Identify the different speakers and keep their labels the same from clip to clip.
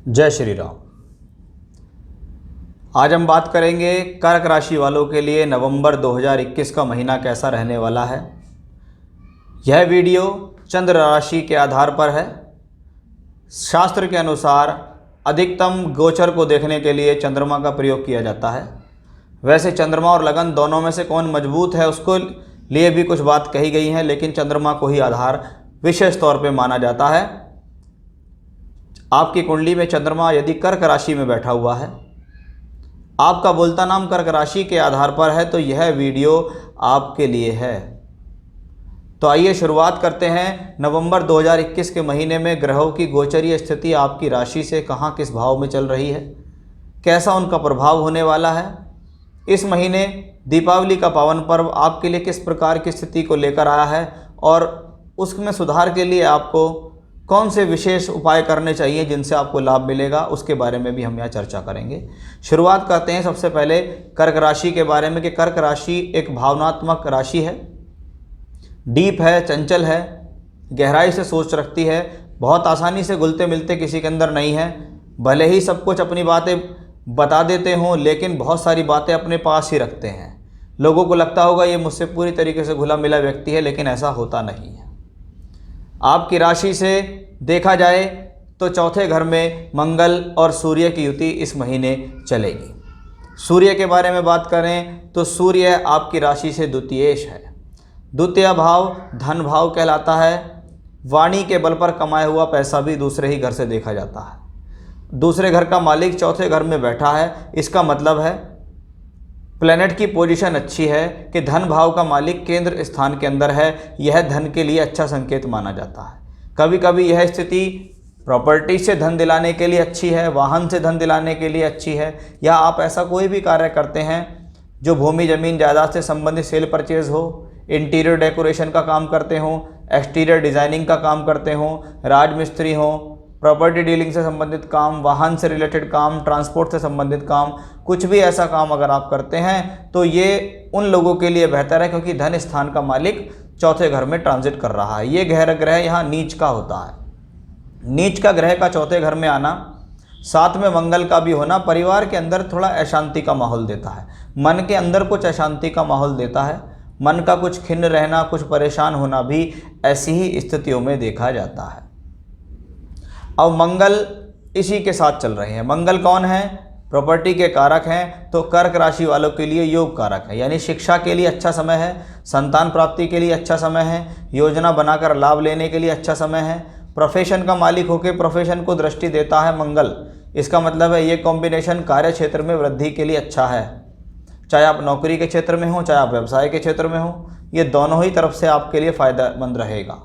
Speaker 1: जय श्री राम। आज हम बात करेंगे कर्क राशि वालों के लिए नवंबर 2021 का महीना कैसा रहने वाला है। यह वीडियो चंद्र राशि के आधार पर है। शास्त्र के अनुसार अधिकतम गोचर को देखने के लिए चंद्रमा का प्रयोग किया जाता है। वैसे चंद्रमा और लगन दोनों में से कौन मजबूत है उसको लिए भी कुछ बात कही गई है, लेकिन चंद्रमा को ही आधार विशेष तौर पे माना जाता है। आपकी कुंडली में चंद्रमा यदि कर्क राशि में बैठा हुआ है, आपका बोलता नाम कर्क राशि के आधार पर है, तो यह वीडियो आपके लिए है। तो आइए शुरुआत करते हैं। नवंबर 2021 के महीने में ग्रहों की गोचरीय स्थिति आपकी राशि से कहाँ किस भाव में चल रही है, कैसा उनका प्रभाव होने वाला है। इस महीने दीपावली का पावन पर्व आपके लिए किस प्रकार की स्थिति को लेकर आया है और उसमें सुधार के लिए आपको कौन से विशेष उपाय करने चाहिए जिनसे आपको लाभ मिलेगा, उसके बारे में भी हम यहाँ चर्चा करेंगे। शुरुआत करते हैं सबसे पहले कर्क राशि के बारे में कि कर्क राशि एक भावनात्मक राशि है, डीप है, चंचल है, गहराई से सोच रखती है, बहुत आसानी से घुलते मिलते किसी के अंदर नहीं है। भले ही सब कुछ अपनी बातें बता देते हों, लेकिन बहुत सारी बातें अपने पास ही रखते हैं। लोगों को लगता होगा ये मुझसे पूरी तरीके से घुला मिला व्यक्ति है, लेकिन ऐसा होता नहीं है। आपकी राशि से देखा जाए तो चौथे घर में मंगल और सूर्य की युति इस महीने चलेगी। सूर्य के बारे में बात करें तो सूर्य आपकी राशि से द्वितीयेश है। द्वितीय भाव धन भाव कहलाता है। वाणी के बल पर कमाया हुआ पैसा भी दूसरे ही घर से देखा जाता है। दूसरे घर का मालिक चौथे घर में बैठा है, इसका मतलब है प्लेनेट की पोजीशन अच्छी है कि धन भाव का मालिक केंद्र स्थान के अंदर है। यह धन के लिए अच्छा संकेत माना जाता है। कभी कभी यह स्थिति प्रॉपर्टी से धन दिलाने के लिए अच्छी है, वाहन से धन दिलाने के लिए अच्छी है, या आप ऐसा कोई भी कार्य करते हैं जो भूमि जमीन जायदाद से संबंधित सेल परचेज हो, इंटीरियर डेकोरेशन का काम करते हों, एक्सटीरियर डिज़ाइनिंग का काम करते हों, राजमिस्त्री हों, प्रॉपर्टी डीलिंग से संबंधित काम, वाहन से रिलेटेड काम, ट्रांसपोर्ट से संबंधित काम, कुछ भी ऐसा काम अगर आप करते हैं तो ये उन लोगों के लिए बेहतर है, क्योंकि धन स्थान का मालिक चौथे घर में ट्रांजिट कर रहा है। ये ग्रह यहाँ नीच का होता है। नीच का ग्रह का चौथे घर में आना, साथ में मंगल का भी होना, परिवार के अंदर थोड़ा अशांति का माहौल देता है। मन के अंदर कुछ अशांति का माहौल देता है। मन का कुछ खिन्न रहना, कुछ परेशान होना भी ऐसी ही स्थितियों में देखा जाता है। अब मंगल इसी के साथ चल रहे हैं। मंगल कौन है? प्रॉपर्टी के कारक हैं। तो कर्क राशि वालों के लिए योग कारक है, यानी शिक्षा के लिए अच्छा समय है, संतान प्राप्ति के लिए अच्छा समय है, योजना बनाकर लाभ लेने के लिए अच्छा समय है। प्रोफेशन का मालिक होकर प्रोफेशन को दृष्टि देता है मंगल। इसका मतलब है ये कॉम्बिनेशन कार्य क्षेत्र में वृद्धि के लिए अच्छा है। चाहे आप नौकरी के क्षेत्र में हो, चाहे आप व्यवसाय के क्षेत्र में हो, ये दोनों ही तरफ से आपके लिए फ़ायदेमंद रहेगा।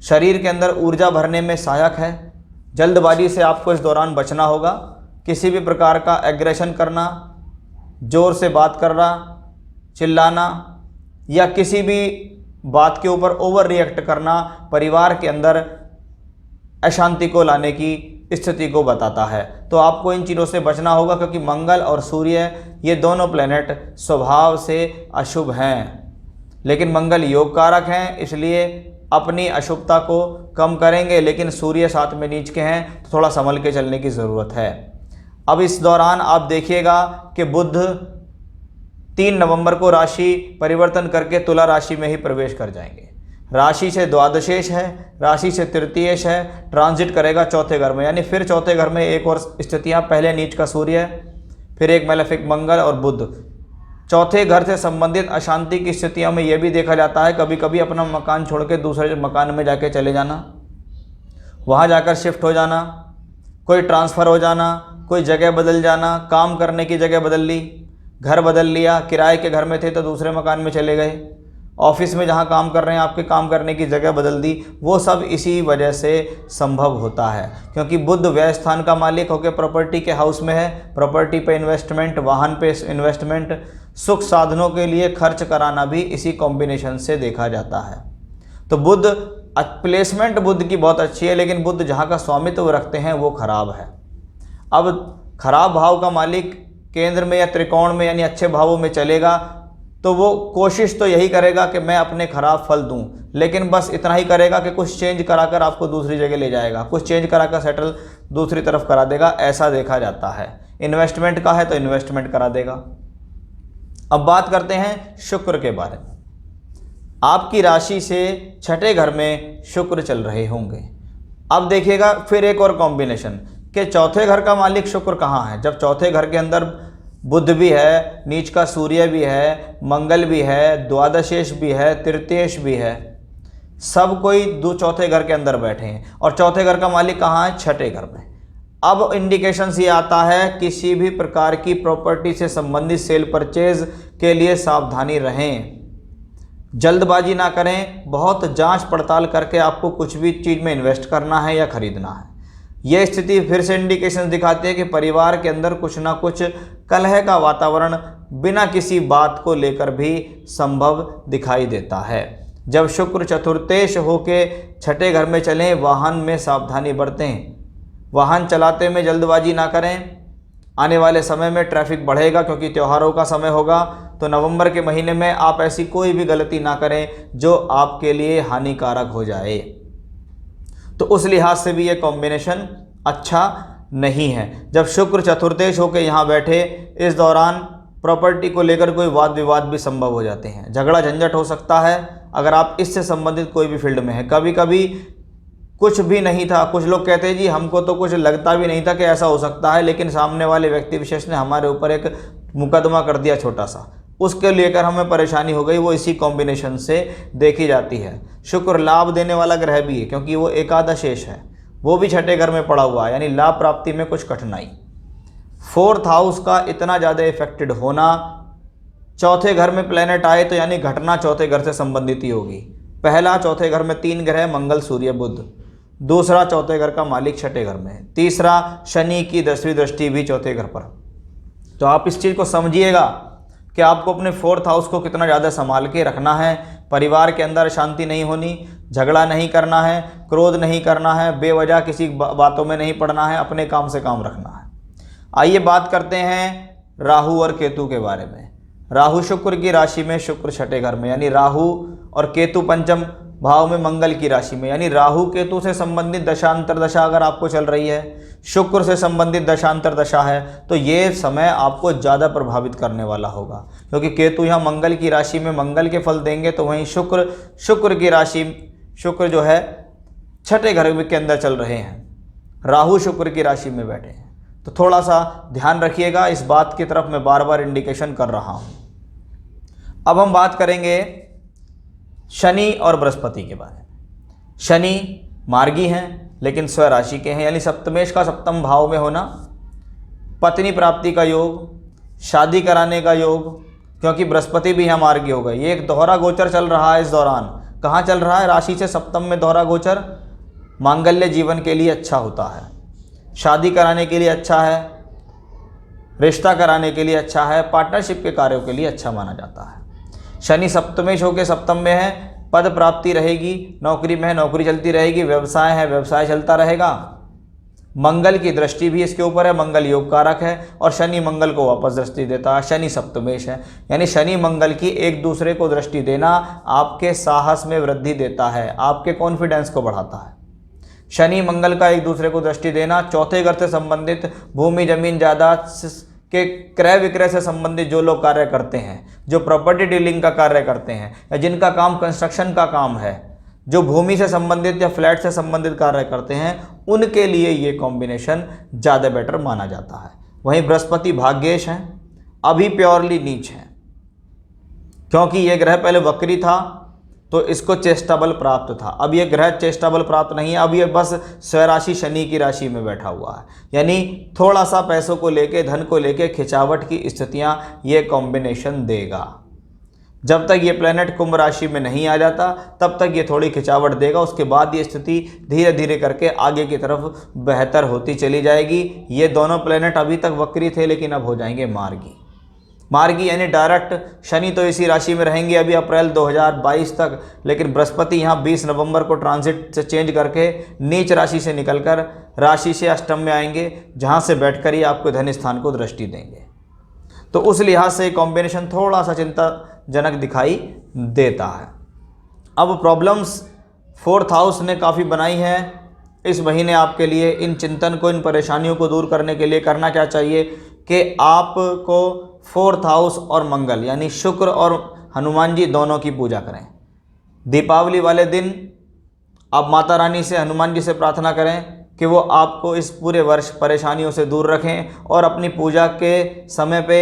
Speaker 1: शरीर के अंदर ऊर्जा भरने में सहायक है। जल्दबाजी से आपको इस दौरान बचना होगा। किसी भी प्रकार का एग्रेशन करना, ज़ोर से बात करना, चिल्लाना या किसी भी बात के ऊपर ओवर रिएक्ट करना परिवार के अंदर अशांति को लाने की स्थिति को बताता है। तो आपको इन चीज़ों से बचना होगा, क्योंकि मंगल और सूर्य ये दोनों प्लैनेट स्वभाव से अशुभ हैं, लेकिन मंगल योग कारक हैं, इसलिए अपनी अशुभता को कम करेंगे। लेकिन सूर्य साथ में नीच के हैं तो थोड़ा संभल के चलने की ज़रूरत है। अब इस दौरान आप देखिएगा कि बुध 3 नवंबर को राशि परिवर्तन करके तुला राशि में ही प्रवेश कर जाएंगे। राशि से द्वादशेश है, राशि से तृतीयेश है, ट्रांजिट करेगा चौथे घर में, यानी फिर चौथे घर में एक और स्थितियाँ, पहले नीच का सूर्य, फिर एक मैलेफिक मंगल और बुध। चौथे घर से संबंधित अशांति की स्थितियों में यह भी देखा जाता है कभी कभी अपना मकान छोड़ के दूसरे मकान में जाके चले जाना, वहाँ जाकर शिफ्ट हो जाना, कोई ट्रांसफ़र हो जाना, कोई जगह बदल जाना, काम करने की जगह बदल ली, घर बदल लिया, किराए के घर में थे तो दूसरे मकान में चले गए, ऑफिस में जहाँ काम कर रहे हैं आपके काम करने की जगह बदल दी। वो सब इसी वजह से संभव होता है, क्योंकि बुध व्यय स्थान का मालिक होकर प्रॉपर्टी के हाउस में है। प्रॉपर्टी पे इन्वेस्टमेंट, वाहन पे इन्वेस्टमेंट, सुख साधनों के लिए खर्च कराना भी इसी कॉम्बिनेशन से देखा जाता है। तो बुध प्लेसमेंट बुध की बहुत अच्छी है, लेकिन बुध जहाँ का स्वामित्व रखते हैं वो खराब है। अब खराब भाव का मालिक केंद्र में या त्रिकोण में यानी अच्छे भावों में चलेगा तो वो कोशिश तो यही करेगा कि मैं अपने खराब फल दूं, लेकिन बस इतना ही करेगा कि कुछ चेंज कराकर आपको दूसरी जगह ले जाएगा, कुछ चेंज कराकर सेटल दूसरी तरफ करा देगा, ऐसा देखा जाता है। इन्वेस्टमेंट का है तो इन्वेस्टमेंट करा देगा। अब बात करते हैं शुक्र के बारे में। आपकी राशि से छठे घर में शुक्र चल रहे होंगे। अब देखिएगा फिर एक और कॉम्बिनेशन कि चौथे घर का मालिक शुक्र कहाँ है। जब चौथे घर के अंदर बुध भी है, नीच का सूर्य भी है, मंगल भी है, द्वादशेश भी है, तृतीयेश भी है, सब कोई दो चौथे घर के अंदर बैठे हैं और चौथे घर का मालिक कहाँ है, छठे घर में। अब इंडिकेशंस ये आता है किसी भी प्रकार की प्रॉपर्टी से संबंधित सेल परचेज के लिए सावधानी रहें, जल्दबाजी ना करें, बहुत जांच पड़ताल करके आपको कुछ भी चीज़ में इन्वेस्ट करना है या खरीदना है। यह स्थिति फिर से इंडिकेशंस दिखाती है कि परिवार के अंदर कुछ ना कुछ कलह का वातावरण बिना किसी बात को लेकर भी संभव दिखाई देता है। जब शुक्र चतुर्थेश होके छठे घर में चलें, वाहन में सावधानी बरतें, वाहन चलाते में जल्दबाजी ना करें। आने वाले समय में ट्रैफिक बढ़ेगा क्योंकि त्योहारों का समय होगा, तो नवंबर के महीने में आप ऐसी कोई भी गलती ना करें जो आपके लिए हानिकारक हो जाए। तो उस लिहाज से भी ये कॉम्बिनेशन अच्छा नहीं है। जब शुक्र चतुर्थेश होकर यहाँ बैठे, इस दौरान प्रॉपर्टी को लेकर कोई वाद विवाद भी संभव हो जाते हैं, झगड़ा झंझट हो सकता है अगर आप इससे संबंधित कोई भी फील्ड में है। कभी कभी कुछ भी नहीं था, कुछ लोग कहते हैं जी हमको तो कुछ लगता भी नहीं था कि ऐसा हो सकता है, लेकिन सामने वाले व्यक्ति विशेष ने हमारे ऊपर एक मुकदमा कर दिया छोटा सा, उसके लेकर हमें परेशानी हो गई। वो इसी कॉम्बिनेशन से देखी जाती है। शुक्र लाभ देने वाला ग्रह भी है क्योंकि वो एकादशेश है, वो भी छठे घर में पड़ा हुआ है, यानी लाभ प्राप्ति में कुछ कठिनाई। फोर्थ हाउस का इतना ज़्यादा इफेक्टेड होना, चौथे घर में प्लेनेट आए तो यानी घटना चौथे घर से संबंधित ही होगी। पहला, चौथे घर में 3 ग्रह मंगल सूर्य बुध, दूसरा चौथे घर का मालिक छठे घर में, तीसरा शनि की 10वीं दृष्टि भी चौथे घर पर। तो आप इस चीज़ को समझिएगा कि आपको अपने फोर्थ हाउस को कितना ज़्यादा संभाल के रखना है। परिवार के अंदर शांति नहीं होनी, झगड़ा नहीं करना है, क्रोध नहीं करना है, बेवजह किसी बातों में नहीं पड़ना है, अपने काम से काम रखना है। आइए बात करते हैं राहु और केतु के बारे में। राहु शुक्र की राशि में, शुक्र छठे घर में, यानी राहु और केतु पंचम भाव में मंगल की राशि में, यानी राहु केतु से संबंधित दशांतर दशा अगर आपको चल रही है, शुक्र से संबंधित दशांतर दशा है, तो ये समय आपको ज़्यादा प्रभावित करने वाला होगा क्योंकि केतु यहाँ मंगल की राशि में मंगल के फल देंगे, तो वहीं शुक्र की राशि, शुक्र जो है छठे घर के अंदर चल रहे हैं, राहु शुक्र की राशि में बैठे हैं। तो थोड़ा सा ध्यान रखिएगा, इस बात की तरफ मैं बार बार इंडिकेशन कर रहा हूँ। अब हम बात करेंगे शनि और बृहस्पति के बारे में। शनि मार्गी हैं लेकिन स्वराशि के हैं, यानी सप्तमेश का सप्तम भाव में होना, पत्नी प्राप्ति का योग, शादी कराने का योग, क्योंकि बृहस्पति भी यहाँ मार्गी हो गए। ये एक दोहरा गोचर चल रहा है इस दौरान। कहाँ चल रहा है? राशि से सप्तम में दोहरा गोचर मांगल्य जीवन के लिए अच्छा होता है, शादी कराने के लिए अच्छा है, रिश्ता कराने के लिए अच्छा है, पार्टनरशिप के कार्यों के लिए अच्छा माना जाता है। शनि सप्तमेश होकर सप्तम में है, पद प्राप्ति रहेगी, नौकरी में है नौकरी चलती रहेगी, व्यवसाय है व्यवसाय चलता रहेगा। मंगल की दृष्टि भी इसके ऊपर है, मंगल योग कारक है और शनि मंगल को वापस दृष्टि देता है। शनि सप्तमेश है, यानी शनि मंगल की एक दूसरे को दृष्टि देना आपके साहस में वृद्धि देता है, आपके कॉन्फिडेंस को बढ़ाता है। शनि मंगल का एक दूसरे को दृष्टि देना चौथे घर से संबंधित भूमि जमीन जायदाद के क्रय विक्रय से संबंधित जो लोग कार्य करते हैं, जो प्रॉपर्टी डीलिंग का कार्य करते हैं या जिनका काम कंस्ट्रक्शन का काम है, जो भूमि से संबंधित या फ्लैट से संबंधित कार्य करते हैं, उनके लिए ये कॉम्बिनेशन ज़्यादा बेटर माना जाता है। वहीं बृहस्पति भाग्येश हैं, अभी प्योरली नीच हैं क्योंकि ये ग्रह पहले वक्री था तो इसको चेष्टा बल प्राप्त था। अब ये ग्रह चेष्टा बल प्राप्त नहीं है, अब ये बस स्वराशि शनि की राशि में बैठा हुआ है, यानी थोड़ा सा पैसों को लेके, धन को लेके खिंचावट की स्थितियां ये कॉम्बिनेशन देगा। जब तक ये प्लेनेट कुंभ राशि में नहीं आ जाता तब तक ये थोड़ी खिंचावट देगा, उसके बाद ये स्थिति धीरे धीरे करके आगे की तरफ बेहतर होती चली जाएगी। ये दोनों प्लेनेट अभी तक वक्री थे लेकिन अब हो जाएंगे मार्गी। मार्गी यानी डायरेक्ट। शनि तो इसी राशि में रहेंगे अभी अप्रैल 2022 तक, लेकिन बृहस्पति यहाँ 20 नवंबर को ट्रांजिट से चेंज करके नीच राशि से निकलकर राशि से अष्टम में आएंगे, जहाँ से बैठकर ही आपको धन स्थान को दृष्टि देंगे। तो उस लिहाज से कॉम्बिनेशन थोड़ा सा चिंताजनक दिखाई देता है। अब प्रॉब्लम्स फोर्थ हाउस ने काफ़ी बनाई है इस महीने आपके लिए इन चिंतन को, इन परेशानियों को दूर करने के लिए करना क्या चाहिए कि आपको 4th हाउस और मंगल यानी शुक्र और हनुमान जी दोनों की पूजा करें। दीपावली वाले दिन आप माता रानी से, हनुमान जी से प्रार्थना करें कि वो आपको इस पूरे वर्ष परेशानियों से दूर रखें और अपनी पूजा के समय पे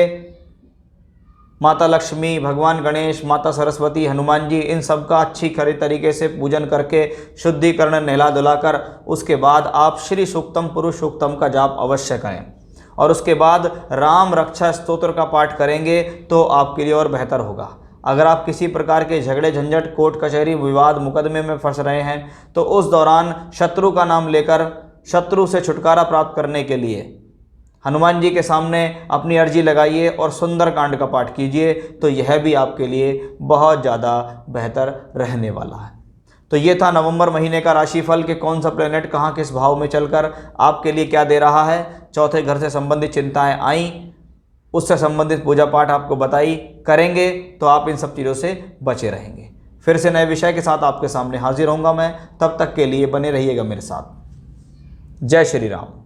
Speaker 1: माता लक्ष्मी, भगवान गणेश, माता सरस्वती, हनुमान जी, इन सब का अच्छी खरी तरीके से पूजन करके शुद्धिकरण नहला धुलाकर उसके बाद आप श्री सूक्तम, पुरुष सूक्तम का जाप अवश्य करें और उसके बाद राम रक्षा स्तोत्र का पाठ करेंगे तो आपके लिए और बेहतर होगा। अगर आप किसी प्रकार के झगड़े झंझट, कोर्ट कचहरी, विवाद, मुकदमे में फंस रहे हैं तो उस दौरान शत्रु का नाम लेकर शत्रु से छुटकारा प्राप्त करने के लिए हनुमान जी के सामने अपनी अर्जी लगाइए और सुंदरकांड का पाठ कीजिए, तो यह भी आपके लिए बहुत ज़्यादा बेहतर रहने वाला है। तो ये था नवंबर महीने का राशिफल कि कौन सा प्लेनेट कहाँ किस भाव में चलकर आपके लिए क्या दे रहा है। चौथे घर से संबंधित चिंताएं आई, उससे संबंधित पूजा पाठ आपको बताई, करेंगे तो आप इन सब चीज़ों से बचे रहेंगे। फिर से नए विषय के साथ आपके सामने हाजिर होऊंगा मैं, तब तक के लिए बने रहिएगा मेरे साथ। जय श्री राम।